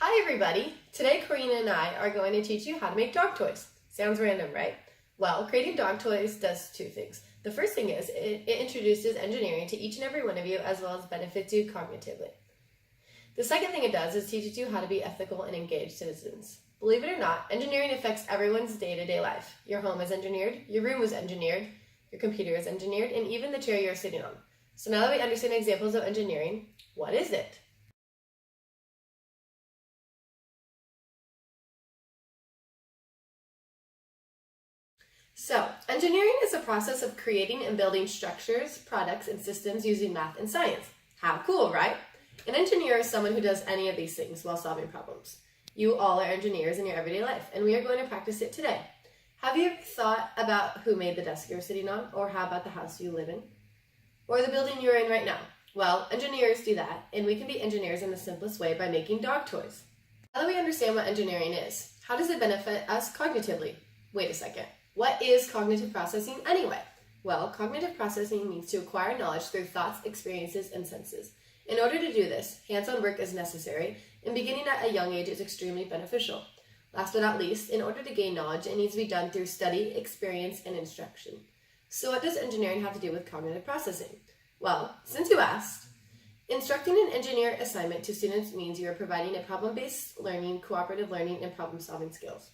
Hi everybody! Today Karina and I are going to teach you how to make dog toys. Sounds random, right? Well, creating dog toys does two things. The first thing is it introduces engineering to each and every one of you as well as benefits you cognitively. The second thing it does is teaches you how to be ethical and engaged citizens. Believe it or not, engineering affects everyone's day-to-day life. Your home is engineered, your room was engineered, your computer is engineered, and even the chair you're sitting on. So now that we understand examples of engineering, what is it? So, engineering is the process of creating and building structures, products, and systems using math and science. How cool, right? An engineer is someone who does any of these things while solving problems. You all are engineers in your everyday life, and we are going to practice it today. Have you ever thought about who made the desk you're sitting on, or how about the house you live in, or the building you're in right now? Well, engineers do that, and we can be engineers in the simplest way by making dog toys. Now that we understand what engineering is, how does it benefit us cognitively? Wait a second. What is cognitive processing anyway? Well, cognitive processing means to acquire knowledge through thoughts, experiences, and senses. In order to do this, hands-on work is necessary, and beginning at a young age is extremely beneficial. Last but not least, in order to gain knowledge, it needs to be done through study, experience, and instruction. So what does engineering have to do with cognitive processing? Well, since you asked, instructing an engineer assignment to students means you are providing a problem-based learning, cooperative learning, and problem-solving skills.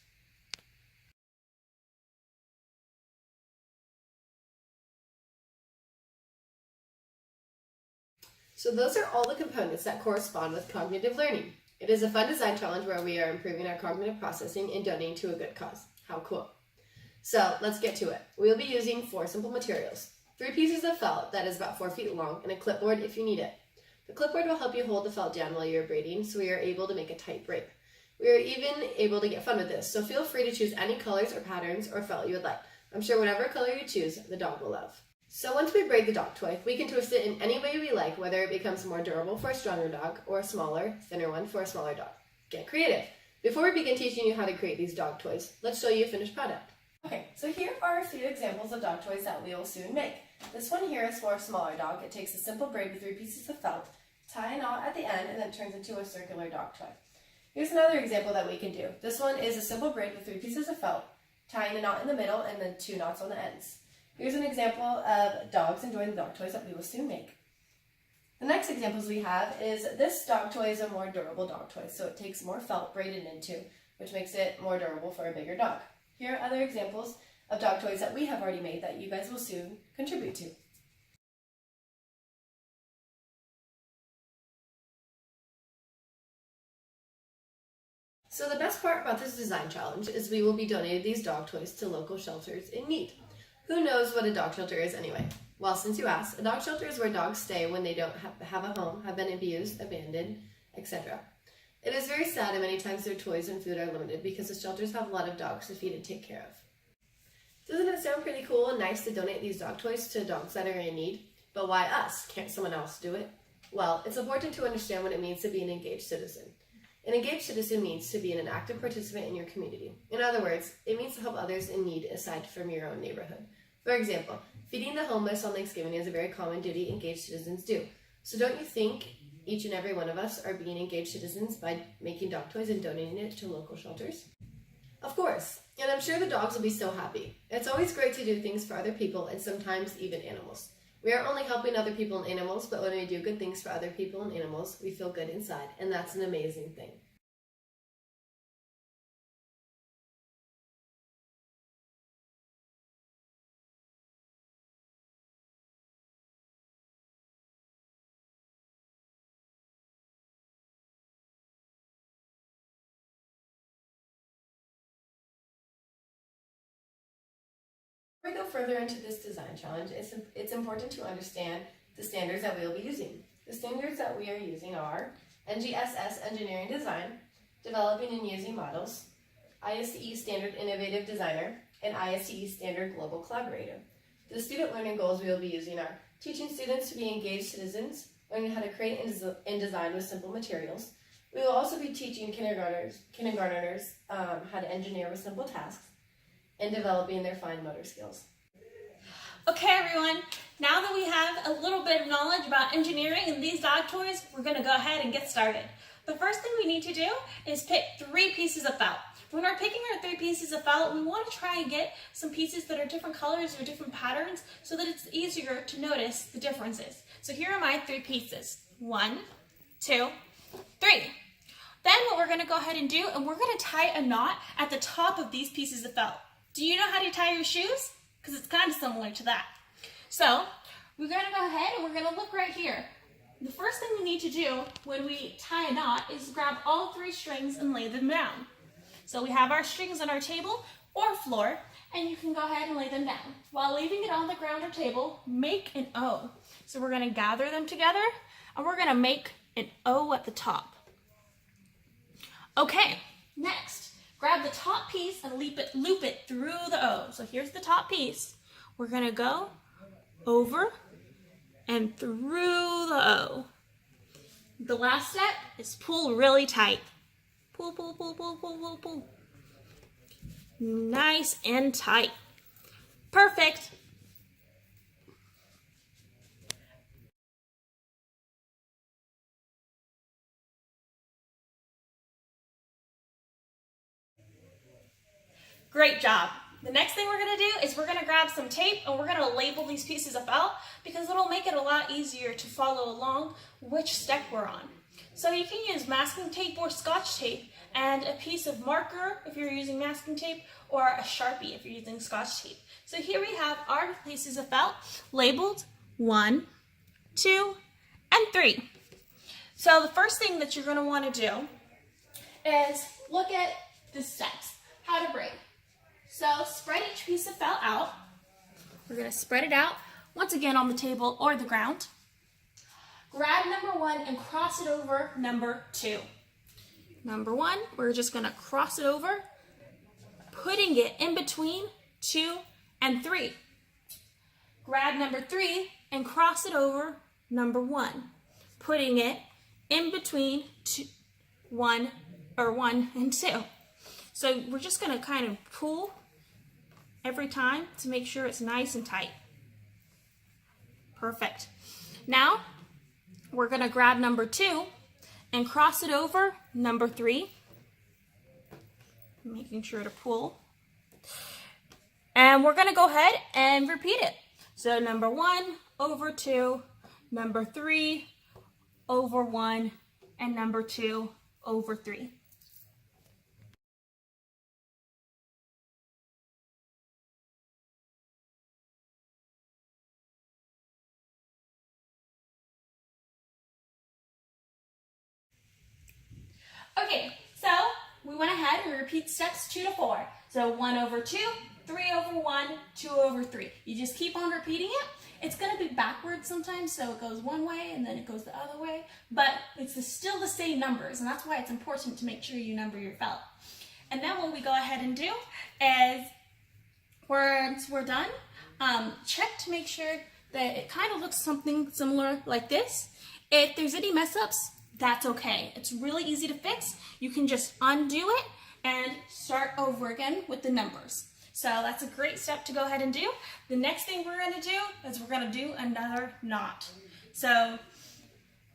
So those are all the components that correspond with cognitive learning. It is a fun design challenge where we are improving our cognitive processing and donating to a good cause. How cool. So let's get to it. We'll be using 4 simple materials. 3 pieces of felt that is about 4 feet long and a clipboard if you need it. The clipboard will help you hold the felt down while you're braiding so we are able to make a tight braid. We are even able to get fun with this, so feel free to choose any colors or patterns or felt you would like. I'm sure whatever color you choose, the dog will love. So once we braid the dog toy, we can twist it in any way we like, whether it becomes more durable for a stronger dog or a smaller, thinner one for a smaller dog. Get creative. Before we begin teaching you how to create these dog toys, let's show you a finished product. Okay, so here are a few examples of dog toys that we will soon make. This one here is for a smaller dog. It takes a simple braid with 3 pieces of felt, tie a knot at the end, and then turns into a circular dog toy. Here's another example that we can do. This one is a simple braid with 3 pieces of felt, tying a knot in the middle and then 2 knots on the ends. Here's an example of dogs enjoying the dog toys that we will soon make. The next examples we have is this dog toy is a more durable dog toy, so it takes more felt braided into, which makes it more durable for a bigger dog. Here are other examples of dog toys that we have already made that you guys will soon contribute to. So the best part about this design challenge is we will be donating these dog toys to local shelters in need. Who knows what a dog shelter is anyway? Well, since you asked, a dog shelter is where dogs stay when they don't have a home, have been abused, abandoned, etc. It is very sad and many times their toys and food are limited because the shelters have a lot of dogs to feed and take care of. Doesn't it sound pretty cool and nice to donate these dog toys to dogs that are in need? But why us? Can't someone else do it? Well, it's important to understand what it means to be an engaged citizen. An engaged citizen means to be an active participant in your community. In other words, it means to help others in need aside from your own neighborhood. For example, feeding the homeless on Thanksgiving is a very common duty engaged citizens do. So don't you think each and every one of us are being engaged citizens by making dog toys and donating it to local shelters? Of course, and I'm sure the dogs will be so happy. It's always great to do things for other people and sometimes even animals. We are only helping other people and animals, but when we do good things for other people and animals, we feel good inside, and that's an amazing thing. Before we go further into this design challenge, it's important to understand the standards that we will be using. The standards that we are using are NGSS Engineering Design, Developing and Using Models, ISTE Standard Innovative Designer, and ISTE Standard Global Collaborator. The student learning goals we will be using are teaching students to be engaged citizens, learning how to create and design with simple materials. We will also be teaching kindergartners how to engineer with simple tasks, and developing their fine motor skills. Okay everyone, now that we have a little bit of knowledge about engineering and these dog toys, we're going to go ahead and get started. the first thing we need to do is pick 3 pieces of felt. When we're picking our 3 pieces of felt, we want to try and get some pieces that are different colors or different patterns so that it's easier to notice the differences. So here are my 3 pieces. 1, 2, 3. Then what we're going to go ahead and do, and we're going to tie a knot at the top of these pieces of felt. Do you know how to tie your shoes? Because it's kind of similar to that. So we're going to go ahead and we're going to look right here. The first thing we need to do when we tie a knot is grab all 3 strings and lay them down. So we have our strings on our table or floor, and you can go ahead and lay them down. While leaving it on the ground or table, make an O. So we're going to gather them together, and we're going to make an O at the top. Okay, next, grab the top piece and loop it through the O. So here's the top piece. We're going to go over and through the O. The last step is pull really tight. Pull, pull, pull, pull, pull, pull, pull. Nice and tight. Perfect. Great job. The next thing we're going to do is we're going to grab some tape and we're going to label these pieces of felt because it'll make it a lot easier to follow along which step we're on. So you can use masking tape or scotch tape and a piece of marker if you're using masking tape or a Sharpie if you're using scotch tape. So here we have our pieces of felt labeled 1, 2, and 3. So the first thing that you're going to want to do is look at the steps, how to braid. So spread each piece of felt out. We're going to spread it out once again on the table or the ground. Grab number 1 and cross it over number 2. Number 1, we're just going to cross it over, putting it in between 2 and 3. Grab number 3 and cross it over number 1, putting it in between 1 and 2. So we're just going to kind of pull every time to make sure it's nice and tight. Perfect. Now we're going to grab number 2 and cross it over number 3, making sure to pull. And we're going to go ahead and repeat it. So number 1 over 2, number 3 over 1, and number 2 over 3. Okay, so we went ahead and repeat steps 2 to 4. So 1 over 2, 3 over 1, 2 over 3. You just keep on repeating it. It's going to be backwards sometimes, so it goes one way and then it goes the other way, but it's still the same numbers, and that's why it's important to make sure you number your felt. And then what we go ahead and do is, once we're done, check to make sure that it kind of looks something similar like this. If there's any mess ups, that's okay. It's really easy to fix. You can just undo it and start over again with the numbers. So that's a great step to go ahead and do. The next thing we're going to do is we're going to do another knot. So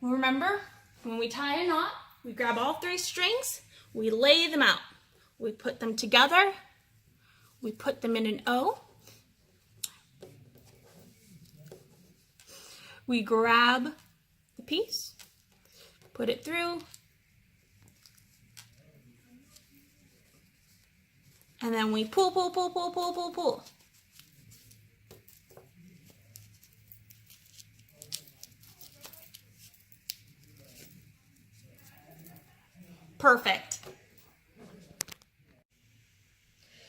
remember, when we tie a knot, we grab all 3 strings, we lay them out. We put them together, we put them in an O. We grab the piece, put it through, and then we pull, pull, pull, pull, pull, pull, pull. Perfect.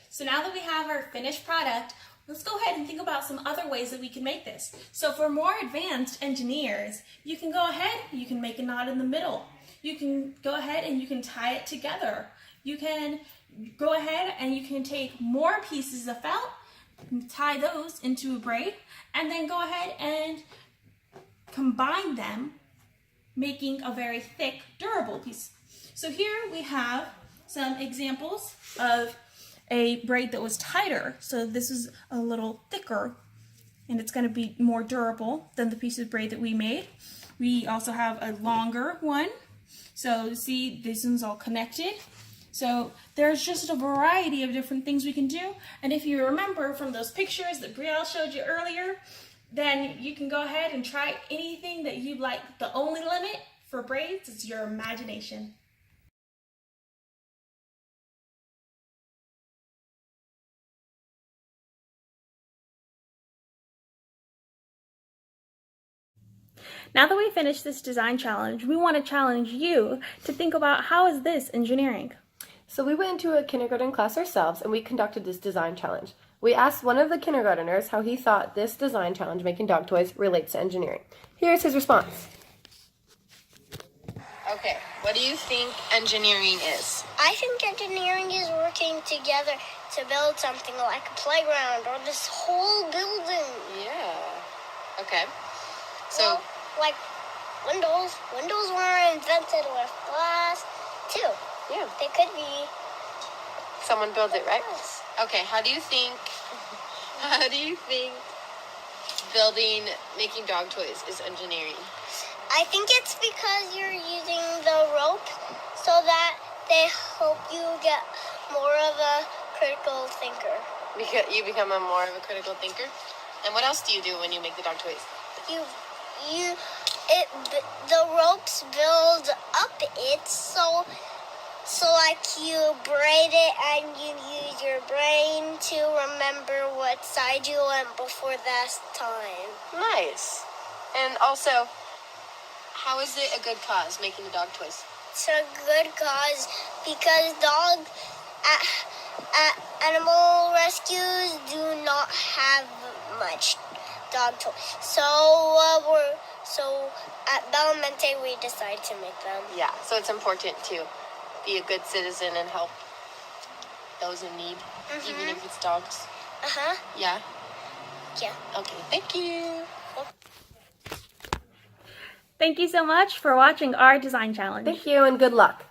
So now that we have our finished product, let's go ahead and think about some other ways that we can make this. So for more advanced engineers, you can go ahead, you can make a knot in the middle. You can go ahead and you can tie it together. You can go ahead and you can take more pieces of felt, tie those into a braid, and then go ahead and combine them, making a very thick, durable piece. So here we have some examples of a braid that was tighter. So this is a little thicker, and it's going to be more durable than the piece of braid that we made. We also have a longer one So see, this one's all connected. So there's just a variety of different things we can do. And if you remember from those pictures that Brielle showed you earlier, then you can go ahead and try anything that you'd like. The only limit for braids is your imagination. Now that we finished this design challenge, we want to challenge you to think about how is this engineering? So we went into a kindergarten class ourselves and we conducted this design challenge. We asked one of the kindergarteners how he thought this design challenge making dog toys relates to engineering. Here's his response. Okay, what do you think engineering is? I think engineering is working together to build something like a playground or this whole building. Yeah. Okay. So, Well, like windows. Windows were invented with glass too. yeah, They could be someone built it, right? glass. Okay, how do you think making dog toys is engineering? I think it's because you're using the rope so that they help you get more of a critical thinker. Because you become more of a critical thinker? And what else do you do when you make the dog toys? The ropes build up it so like you braid it and you use your brain to remember what side you went before that time. Nice. And also, how is it a good cause, making the dog toys? It's a good cause because dogs at animal rescues do not have much dog toys. So at Belamente we decided to make them. Yeah, so it's important to be a good citizen and help those in need, even if it's dogs. Uh-huh. Yeah? Yeah. Okay, thank you. Thank you so much for watching our design challenge. Thank you and good luck.